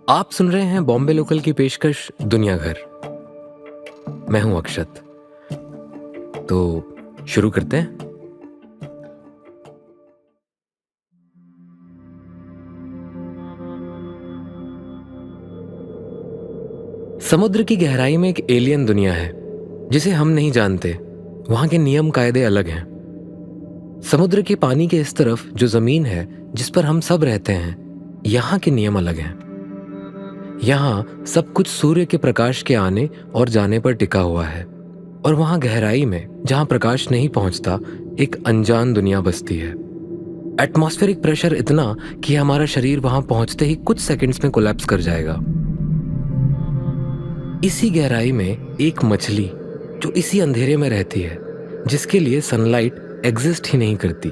आप सुन रहे हैं बॉम्बे लोकल की पेशकश दुनिया घर। मैं हूं अक्षत। तो शुरू करते हैं। समुद्र की गहराई में एक एलियन दुनिया है जिसे हम नहीं जानते। वहां के नियम कायदे अलग हैं। समुद्र के पानी के इस तरफ जो जमीन है जिस पर हम सब रहते हैं, यहाँ के नियम अलग हैं। यहाँ सब कुछ सूर्य के प्रकाश के आने और जाने पर टिका हुआ है, और वहां गहराई में जहां प्रकाश नहीं पहुंचता, एक अनजान दुनिया बसती है। एटमॉस्फेरिक प्रेशर इतना कि हमारा शरीर वहां पहुंचते ही कुछ सेकंड्स में कोलैप्स कर जाएगा। इसी गहराई में एक मछली जो इसी अंधेरे में रहती है, जिसके लिए सनलाइट एग्जिस्ट ही नहीं करती,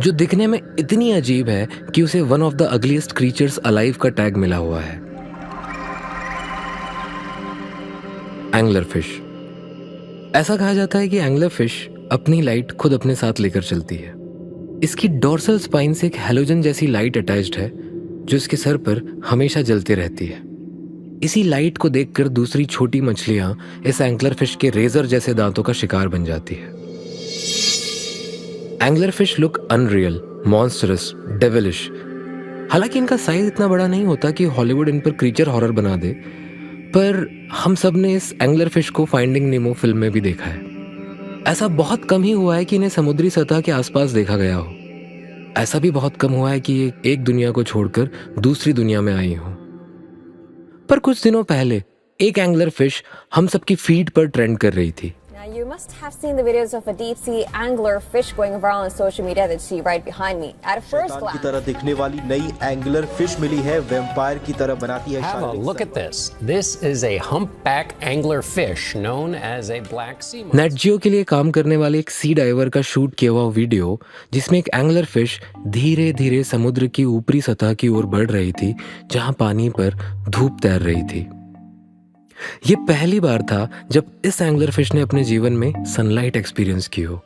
जो दिखने में इतनी अजीब है कि उसे one of the ugliest creatures alive का टैग मिला हुआ है। Angler fish. ऐसा कहा जाता है कि एंगलर फिश अपनी लाइट खुद अपने साथ लेकर चलती है। इसकी डोर्सल स्पाइन से एक हैलोजन जैसी लाइट अटैच्ड है जो इसके सर पर हमेशा जलती रहती है। इसी लाइट को देखकर दूसरी छोटी मछलियां इस एंगलर फिश के रेजर जैसे दांतों का शिकार बन जाती है। Angler fish look unreal, monstrous, devilish. हालांकि इनका साइज इतना बड़ा नहीं होता कि हॉलीवुड इन पर क्रीचर हॉरर बना दे, पर हम सब ने इस एंगलर फिश को फाइंडिंग नेमो फिल्म में भी देखा है। ऐसा बहुत कम ही हुआ है कि इन्हें समुद्री सतह के आसपास देखा गया हो। ऐसा भी बहुत कम हुआ है कि ये एक दुनिया को छोड़कर दूसरी दुनिया में आई हो। पर कुछ दिनों पहले एक एंगलर फिश हम सबकी फीड पर ट्रेंड कर रही थी। Now you must have seen the videos of a deep sea angler fish going viral on social media that you see right behind me. At first शैतान glance, की तरह दिखने वाली नई एंगलर फिश मिली है, वैम्पायर की तरह बनाती है। Have a look at this. This is a humpback angler fish known as a black sea monster. Nat Geo के लिए काम करने वाले एक सी डाइवर का शूट किया हुआ वीडियो, जिसमें एक एंगलर फिश धीरे धीरे समुद्र की ऊपरी सतह की ओर बढ़ रही थी, जहां पानी पर धूप तैर रही थी। ये पहली बार था जब इस एंगलर फिश ने अपने जीवन में सनलाइट एक्सपीरियंस की हो।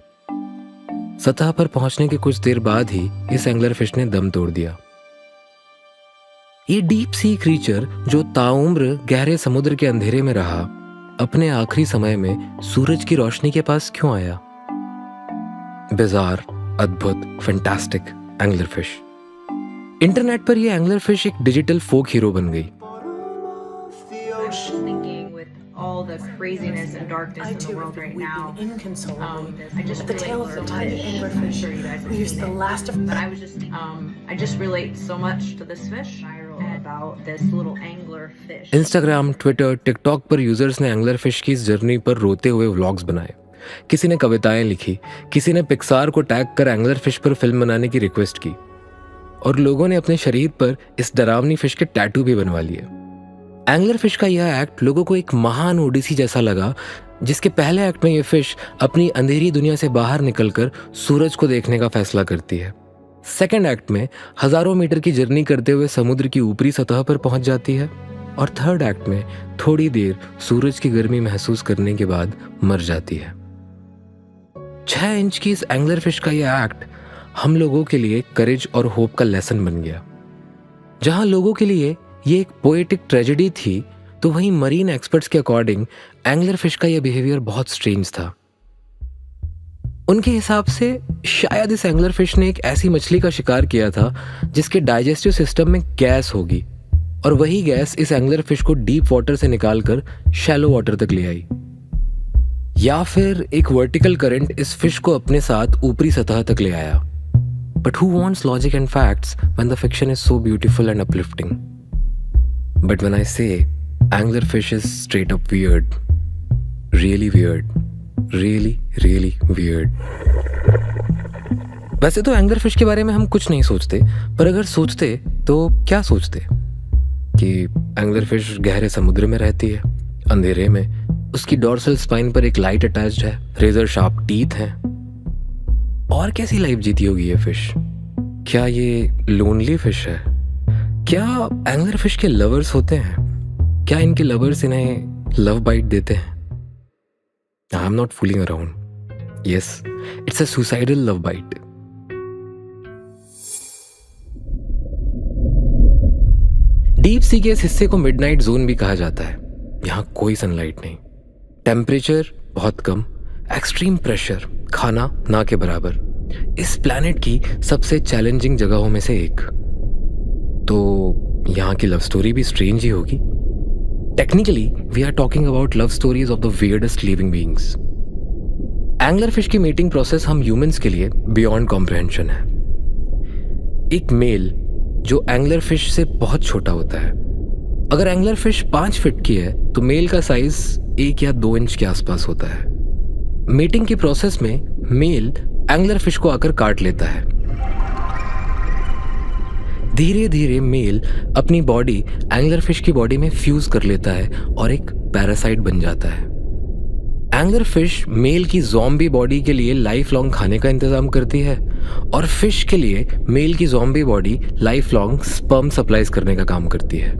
सतह पर पहुंचने के कुछ देर बाद ही इस एंगलर फिश ने दम तोड़ दिया। ये डीप सी क्रीचर जो ताउम्र गहरे समुद्र के अंधेरे में रहा, अपने आखिरी समय में सूरज की रोशनी के पास क्यों आया? बिजार, अद्भुत, फैंटास्टिक एंगलर फिश। इंटरनेट पर ये एंगलर फिश एक डिजिटल फोक हीरो बन गई। Thinking with all the craziness and darkness in the world right now, I just the tail of the tiny anglerfish. sure you guys have Here's seen the it. last of But I just relate so much to this fish and about this little angler fish. Instagram, Twitter, TikTok पर users ने angler fish की इस journey पर रोते हुए vlogs बनाए। किसी ने कविताएं लिखी, किसी ने पिक्सार को टैग कर एंगलर फिश पर फिल्म बनाने की रिक्वेस्ट की, और लोगों ने अपने शरीर पर इस डरावनी फिश के टैटू भी बनवा लिए। एंगलर फिश का यह एक्ट लोगों को एक महान ओडिसी जैसा लगा, जिसके पहले एक्ट में यह फिश अपनी अंधेरी दुनिया से बाहर निकलकर सूरज को देखने का फैसला करती है। सेकेंड एक्ट में हजारों मीटर की जर्नी करते हुए समुद्र की ऊपरी सतह पर पहुंच जाती है, और थर्ड एक्ट में थोड़ी देर सूरज की गर्मी महसूस करने के बाद मर जाती है। 6 इंच की इस एंगलर फिश का यह एक्ट हम लोगों के लिए करेज और होप का लेसन बन गया। जहां लोगों के लिए ये एक पोएटिक ट्रेजेडी थी, तो वहीं मरीन एक्सपर्ट्स के अकॉर्डिंग एंगलर फिश का यह बिहेवियर बहुत स्ट्रेंज था। उनके हिसाब से शायद इस एंगलर फिश ने एक ऐसी मछली का शिकार किया था जिसके डाइजेस्टिव सिस्टम में गैस होगी, और वही गैस इस एंगलर फिश को डीप वाटर से निकालकर शैलो वाटर तक ले आई। या फिर एक वर्टिकल करंट इस फिश को अपने साथ ऊपरी सतह तक ले आया। But who wants logic and facts when the fiction is so beautiful and uplifting? But when I say anglerfish is straight up weird, really weird, really, really weird. वैसे तो एंगलरफिश के बारे में हम कुछ नहीं सोचते, पर अगर सोचते तो क्या सोचते? कि एंगलरफिश गहरे समुद्र में रहती है, अंधेरे में, उसकी डोर्सल स्पाइन पर एक लाइट अटैच्ड है, रेजर शार्प टीथ हैं। और कैसी लाइफ जीती होगी ये फिश? क्या ये लोनली फिश है? क्या एंगलर फिश के लवर्स होते हैं? क्या इनके लवर्स इन्हें लव बाइट देते हैं? I am not fooling around. Yes, it's a suicidal love bite. Deep sea के इस हिस्से को मिडनाइट जोन भी कहा जाता है। यहाँ कोई सनलाइट नहीं, टेम्परेचर बहुत कम, एक्सट्रीम प्रेशर, खाना ना के बराबर। इस प्लैनेट की सबसे चैलेंजिंग जगहों में से एक। तो यहाँ की लव स्टोरी भी स्ट्रेंज ही होगी। Technically we are talking about love stories of the weirdest living beings. Angler fish की मीटिंग प्रोसेस हम ह्यूमंस के लिए बियॉन्ड कॉम्प्रहेंशन है। एक मेल जो एंगलर फिश से बहुत छोटा होता है। अगर एंगलर फिश 5 फीट की है तो मेल का साइज 1 या 2 इंच के आसपास होता है। मीटिंग की प्रोसेस में मेल एंगलर फिश को आकर काट लेता है। धीरे धीरे मेल अपनी बॉडी एंगलर फिश की बॉडी में फ्यूज कर लेता है और एक पैरासाइट बन जाता है। एंगलर फिश मेल की ज़ॉम्बी बॉडी के लिए लाइफ लॉन्ग खाने का इंतजाम करती है और फिश के लिए मेल की zombie body life long sperm supplies करने का काम करती है।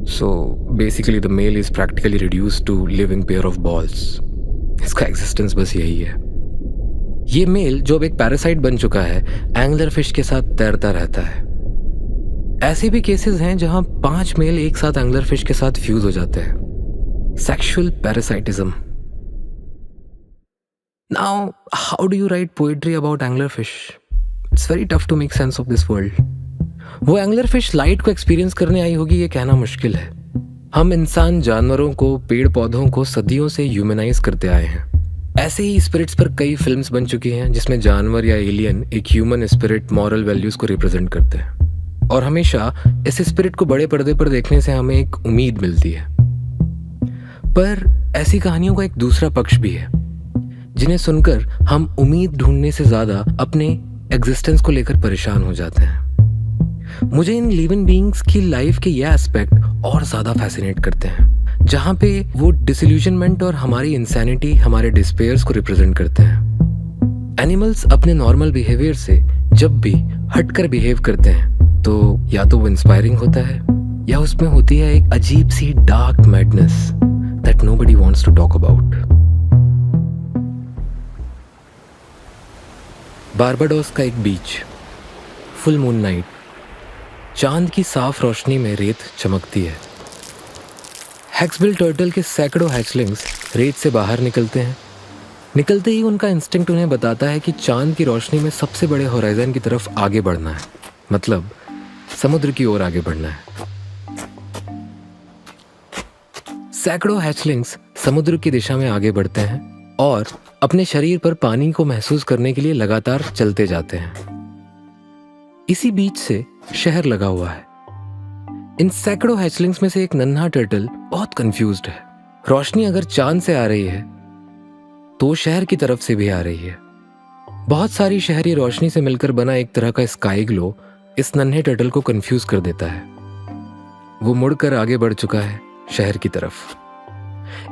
So basically the male is practically reduced to living pair of balls. इसका एग्जिस्टेंस बस यही है। ये मेल जो अब एक पैरासाइट बन चुका है, एंगलर फिश के साथ तैरता रहता है। ऐसे भी केसेस हैं जहां 5 मेल एक साथ एंगलर फिश के साथ फ्यूज हो जाते हैं। Sexual parasitism. Now, how do you write poetry about anglerfish? It's very tough to make sense of this world. वो anglerfish लाइट को एक्सपीरियंस करने आई होगी ये कहना मुश्किल है। हम इंसान जानवरों को, पेड़ पौधों को सदियों से ह्यूमनाइज करते आए हैं। ऐसे ही स्पिरिट्स पर कई फिल्म्स बन चुकी हैं जिसमें जानवर या एलियन एक ह्यूमन स्पिरिट मॉरल वैल्यूज को रिप्रेजेंट करते हैं और हमेशा इस स्पिरिट को बड़े पर्दे पर देखने से हमें एक उम्मीद मिलती है। पर ऐसी कहानियों का एक दूसरा पक्ष भी है जिन्हें सुनकर हम उम्मीद ढूंढने से ज्यादा अपने एग्जिस्टेंस को लेकर परेशान हो जाते हैं। मुझे इन लिविंग बीइंग्स की लाइफ के ये एस्पेक्ट और ज्यादा फैसिनेट करते हैं जहां पे वो डिसइल्यूजनमेंट और हमारी इंसैनिटी, हमारे डिस्पेयर्स को रिप्रेजेंट करते हैं। एनिमल्स अपने नॉर्मल बिहेवियर से जब भी हटकर बिहेव करते हैं तो या तो वो इंस्पायरिंग होता है या उसमें होती है एक अजीब सी dark madness that nobody wants to talk about. Barbados का एक बीच, फुल मून नाइट, चांद की साफ रोशनी में रेत चमकती है। हैक्सबिल टर्टल के सैकड़ों हैचलिंग्स रेत से बाहर निकलते हैं। निकलते ही उनका इंस्टिंक्ट उन्हें बताता है कि चांद की रोशनी में सबसे बड़े होराइजन की तरफ आगे बढ़ना है, मतलब समुद्र की ओर आगे बढ़ना है। सैकड़ों हैचलिंग्स समुद्र की दिशा में आगे बढ़ते हैं और अपने शरीर पर पानी को महसूस करने के लिए लगातार चलते जाते हैं। इसी बीच से शहर लगा हुआ है। इन सैकड़ों हैचलिंग्स में से एक नन्हा टर्टल बहुत कंफ्यूज्ड है। रोशनी अगर चांद से आ रही है तो शहर की तरफ से भी आ रही है। बहुत सारी शहरी रोशनी से मिलकर बना एक तरह का स्काई ग्लो इस नन्हे टर्टल को कंफ्यूज कर देता है। वो मुड़कर आगे बढ़ चुका है शहर की तरफ।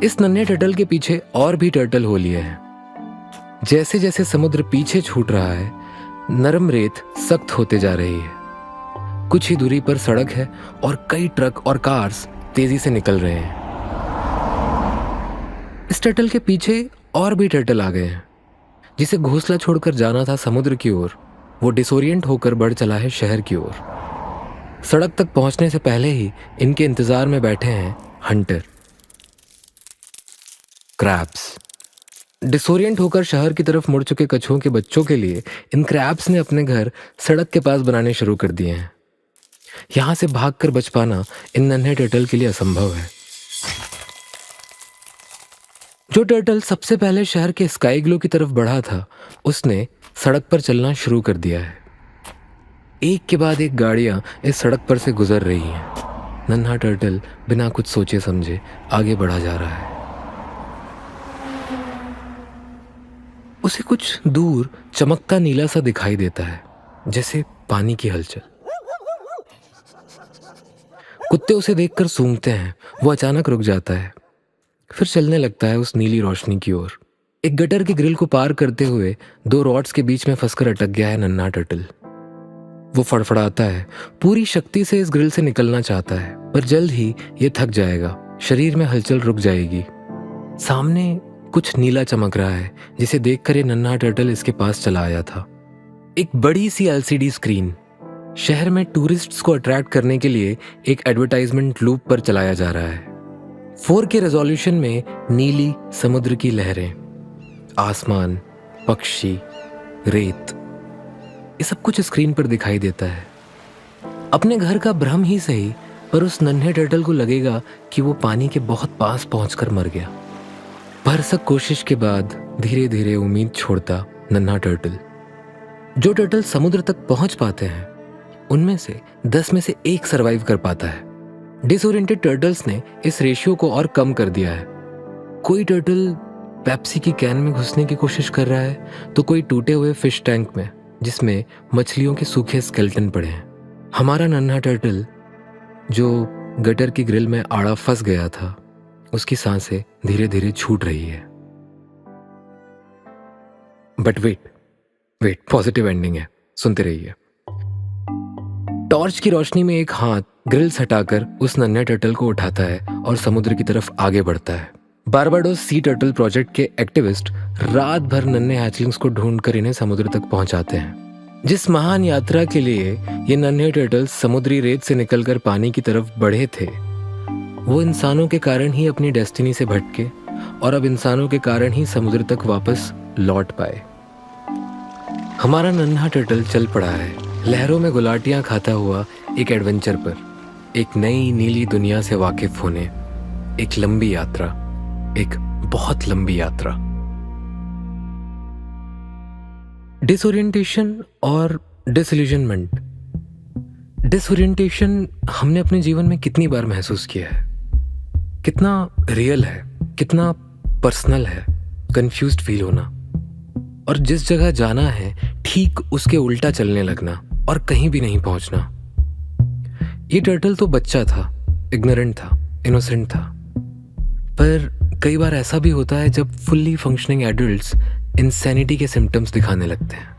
इस नन्हे टर्टल के पीछे और भी टर्टल हो लिए हैं। जैसे जैसे समुद्र पीछे छूट रहा है, नरम रेत सख्त होते जा रही है। कुछ ही दूरी पर सड़क है और कई ट्रक और कार्स तेजी से निकल रहे हैं। इस टर्टल के पीछे और भी टर्टल आ गए हैं। जिसे घोंसला छोड़कर जाना था समुद्र की ओर, वो डिसोरिएंट होकर बढ़ चला है शहर की ओर। सड़क तक पहुंचने से पहले ही इनके इंतजार में बैठे हैं हंटर, क्रैब्स। डिसोरिएंट होकर शहर की तरफ मुड़ चुके कछुओं के बच्चों के लिए इन क्रैब्स ने अपने घर सड़क के पास बनाने शुरू कर दिए हैं। यहां से भागकर बच पाना इन नन्हे टर्टल के लिए असंभव है। जो टर्टल सबसे पहले शहर के स्काई ग्लो की तरफ बढ़ा था, उसने सड़क पर चलना शुरू कर दिया है। एक के बाद एक गाड़ियां इस सड़क पर से गुजर रही हैं। नन्हा टर्टल बिना कुछ सोचे समझे आगे बढ़ा जा रहा है। उसे कुछ दूर चमकता नीला सा दिखाई देता है, जैसे पानी की हलचल। कुत्ते उसे देखकर सूंघते हैं। वो अचानक रुक जाता है, फिर चलने लगता है उस नीली रोशनी की ओर। एक गटर की ग्रिल को पार करते हुए 2 रॉड्स के बीच में फंसकर अटक गया है नन्हा टर्टल। वो फड़फड़ाता है, पूरी शक्ति से इस ग्रिल से निकलना चाहता है, पर जल्द ही ये थक जाएगा। शरीर में हलचल रुक जाएगी। सामने कुछ नीला चमक रहा है, जिसे देखकर ये नन्हा टर्टल इसके पास चला आया था। एक बड़ी सी LCD स्क्रीन शहर में टूरिस्ट्स को अट्रैक्ट करने के लिए एक एडवर्टाइजमेंट लूप पर चलाया जा रहा है। 4K रेजोल्यूशन में नीली समुद्र की लहरें, आसमान, पक्षी, रेत, ये सब कुछ स्क्रीन पर दिखाई देता है। अपने घर का भ्रम ही सही, पर उस नन्हे टर्टल को लगेगा कि वो पानी के बहुत पास पहुंचकर मर गया। भरसक कोशिश के बाद धीरे धीरे उम्मीद छोड़ता नन्हा टर्टल। जो टर्टल समुद्र तक पहुंच पाते हैं उनमें से 10 में से 1 सरवाइव कर पाता है। डिसओरिएंटेड टर्टल्स ने इस रेशियो को और कम कर दिया है। कोई टर्टल पेप्सी की कैन में घुसने की कोशिश कर रहा है तो कोई टूटे हुए फिश टैंक में जिसमें मछलियों के सूखे स्केलेटन पड़े हैं। हमारा नन्हा टर्टल जो गटर की ग्रिल में आड़ा फंस गया था, उसकी सांसें धीरे धीरे छूट रही है। बट वेट, पॉजिटिव एंडिंग है, सुनते रहिए। टॉर्च की रोशनी में एक हाथ ग्रिल्स हटाकर उस नन्हे टर्टल को उठाता है और समुद्र की तरफ आगे बढ़ता है। बारबाडोस सी टर्टल प्रोजेक्ट के एक्टिविस्ट रात भर नन्हे हैचलिंग्स को ढूंढकर इन्हें समुद्र तक पहुंचाते हैं। जिस महान यात्रा के लिए ये नन्हे टर्टल्स समुद्री रेत से निकलकर पानी की तरफ बढ़े थे, वो इंसानों के कारण ही अपनी डेस्टिनी से भटके और अब इंसानों के कारण ही समुद्र तक वापस लौट पाए। हमारा नन्हा टर्टल चल पड़ा है लहरों में गुलाटियां खाता हुआ एक एडवेंचर पर, एक नई नीली दुनिया से वाकिफ होने। एक लंबी यात्रा, एक बहुत लंबी यात्रा। डिसओरिएंटेशन और डिसइल्यूजनमेंट। डिसओरिएंटेशन हमने अपने जीवन में कितनी बार महसूस किया है, कितना रियल है, कितना पर्सनल है कंफ्यूज्ड फील होना, और जिस जगह जाना है ठीक उसके उल्टा चलने लगना और कहीं भी नहीं पहुंचना। ये टर्टल तो बच्चा था, इग्नोरेंट था, इनोसेंट था, पर कई बार ऐसा भी होता है जब फुल्ली फंक्शनिंग एडल्ट्स इंसैनिटी के सिम्टम्स दिखाने लगते हैं।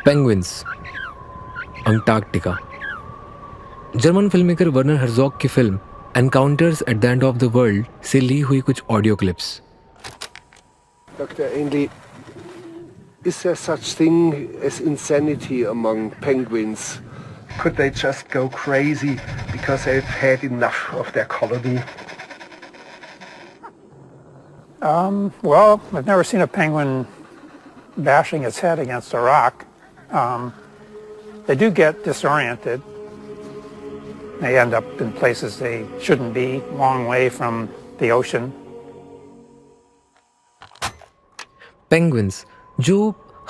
Penguins, Antarctica. German filmmaker Werner Herzog की film Encounters at the End of the World से ली हुई कुछ audio clips. Dr. Ainley, is there such thing as insanity among penguins? Could they just go crazy because they've had enough of their colony? Well, I've never seen a penguin bashing its head against a rock. They do get disoriented. They end up in places they shouldn't be, long way from the ocean. Penguins जो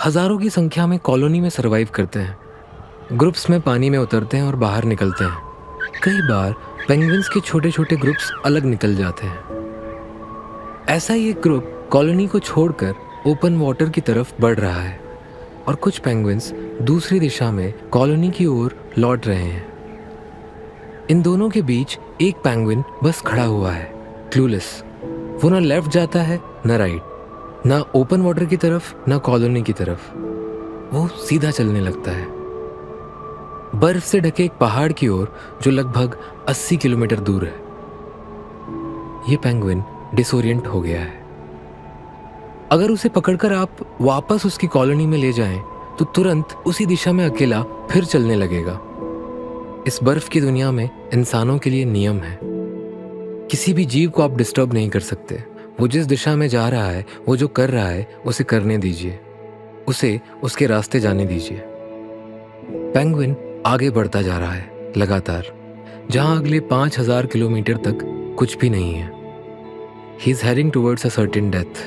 हजारों की संख्या में colony में survive करते हैं, groups में पानी में उतरते हैं और बाहर निकलते हैं। कई बार पेंगुइन्स के छोटे छोटे ग्रुप्स अलग निकल जाते हैं। ऐसा ही एक ग्रुप कॉलोनी को छोड़कर ओपन वाटर की तरफ बढ़ रहा है और कुछ पेंगुइन्स दूसरी दिशा में कॉलोनी की ओर लौट रहे हैं। इन दोनों के बीच एक पेंगुइन बस खड़ा हुआ है, क्लूलेस। वो ना लेफ्ट जाता है ना राइट, ना ओपन वाटर की तरफ ना कॉलोनी की तरफ। वो सीधा चलने लगता है बर्फ से ढके एक पहाड़ की ओर जो लगभग 80 किलोमीटर दूर है। ये पेंगुइन डिसोरिएंट हो गया है। अगर उसे पकड़कर आप वापस उसकी कॉलोनी में ले जाएं तो तुरंत उसी दिशा में अकेला फिर चलने लगेगा। इस बर्फ की दुनिया में इंसानों के लिए नियम है, किसी भी जीव को आप डिस्टर्ब नहीं कर सकते। वो जिस दिशा में जा रहा है, वो जो कर रहा है, उसे करने दीजिए, उसे उसके रास्ते जाने दीजिए। पेंगुइन आगे बढ़ता जा रहा है लगातार, जहां अगले 5000 किलोमीटर तक कुछ भी नहीं है। He is heading towards a certain death.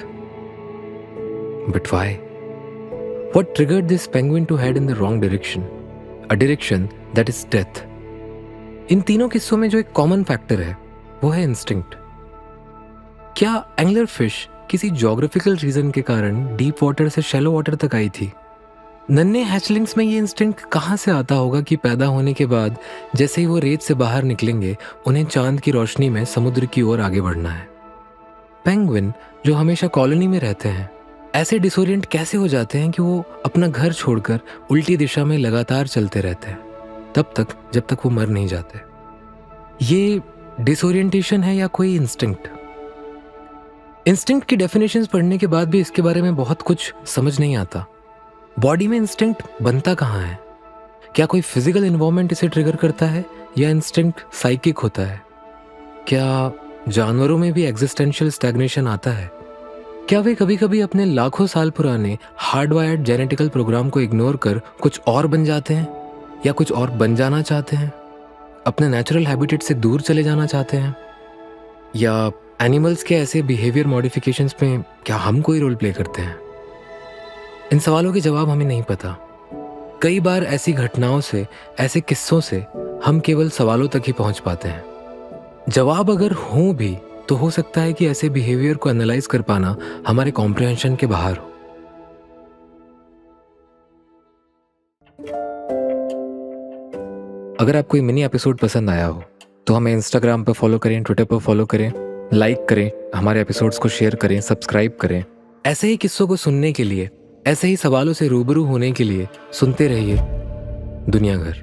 But why? What triggered this penguin to head in the wrong direction, a direction that is death? इन तीनों किस्सों में जो एक कॉमन फैक्टर है वो है इंस्टिंक्ट। क्या एंगलर फिश किसी ज्योग्राफिकल रीजन के कारण डीप वाटर से शैलो वाटर तक आई थी? नन्हे हैचलिंग्स में ये इंस्टिंक्ट कहाँ से आता होगा कि पैदा होने के बाद जैसे ही वो रेत से बाहर निकलेंगे उन्हें चांद की रोशनी में समुद्र की ओर आगे बढ़ना है? पेंगुइन जो हमेशा कॉलोनी में रहते हैं ऐसे डिसोरिएंट कैसे हो जाते हैं कि वो अपना घर छोड़कर उल्टी दिशा में लगातार चलते रहते हैं तब तक जब तक वो मर नहीं जाते? ये डिसोरिएंटेशन है या कोई इंस्टिंक्ट? इंस्टिंक्ट की डेफिनेशंस पढ़ने के बाद भी इसके बारे में बहुत कुछ समझ नहीं आता। बॉडी में इंस्टिंक्ट बनता कहाँ है? क्या कोई फिजिकल इन्वायरमेंट इसे ट्रिगर करता है या इंस्टिंक्ट साइकिक होता है? क्या जानवरों में भी एग्जिस्टेंशियल स्टैग्नेशन आता है? क्या वे कभी कभी अपने लाखों साल पुराने हार्डवायर्ड जेनेटिकल प्रोग्राम को इग्नोर कर कुछ और बन जाते हैं या कुछ और बन जाना चाहते हैं? अपने नेचुरल हैबिटेट से दूर चले जाना चाहते हैं? या एनिमल्स के ऐसे बिहेवियर मॉडिफिकेशंस में क्या हम कोई रोल प्ले करते हैं? इन सवालों के जवाब हमें नहीं पता। कई बार ऐसी घटनाओं से, ऐसे किस्सों से हम केवल सवालों तक ही पहुंच पाते हैं। जवाब अगर हों भी तो हो सकता है कि ऐसे बिहेवियर को एनालाइज कर पाना हमारे कॉम्प्रिहेंशन के बाहर हो। अगर आपको ये मिनी एपिसोड पसंद आया हो तो हमें इंस्टाग्राम पर फॉलो करें, ट्विटर पर फॉलो करें, लाइक करें, हमारे एपिसोड्स को शेयर करें, सब्सक्राइब करें। ऐसे ही किस्सों को सुनने के लिए, ऐसे ही सवालों से रूबरू होने के लिए सुनते रहिए दुनिया घर।